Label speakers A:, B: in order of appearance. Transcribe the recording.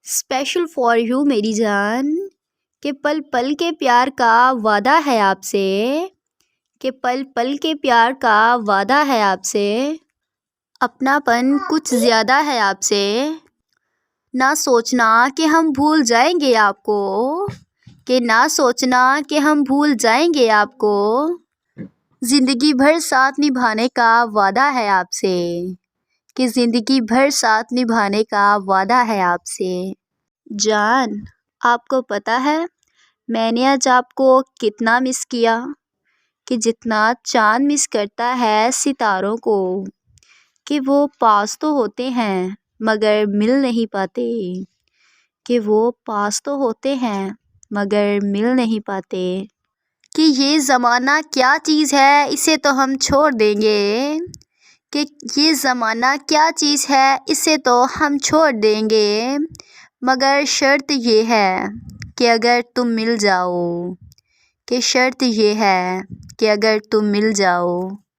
A: Special for you میری جان، کہ پل پل کے پیار کا وعدہ ہے آپ سے، کہ پل پل کے پیار کا وعدہ ہے آپ سے، اپنا پن کچھ زیادہ ہے آپ سے، نہ سوچنا کہ ہم بھول جائیں گے آپ کو، کہ نہ سوچنا کہ ہم بھول جائیں گے آپ کو، زندگی بھر ساتھ نبھانے کا وعدہ ہے آپ سے، کہ زندگی بھر ساتھ نبھانے کا وعدہ ہے آپ سے۔ جان، آپ کو پتہ ہے میں نے آج آپ کو کتنا مس کیا، کہ جتنا چاند مس کرتا ہے ستاروں کو، کہ وہ پاس تو ہوتے ہیں مگر مل نہیں پاتے، کہ وہ پاس تو ہوتے ہیں مگر مل نہیں پاتے، کہ یہ زمانہ کیا چیز ہے اسے تو ہم چھوڑ دیں گے، کہ یہ زمانہ کیا چیز ہے اسے تو ہم چھوڑ دیں گے، مگر شرط یہ ہے کہ اگر تم مل جاؤ، کہ شرط یہ ہے کہ اگر تم مل جاؤ۔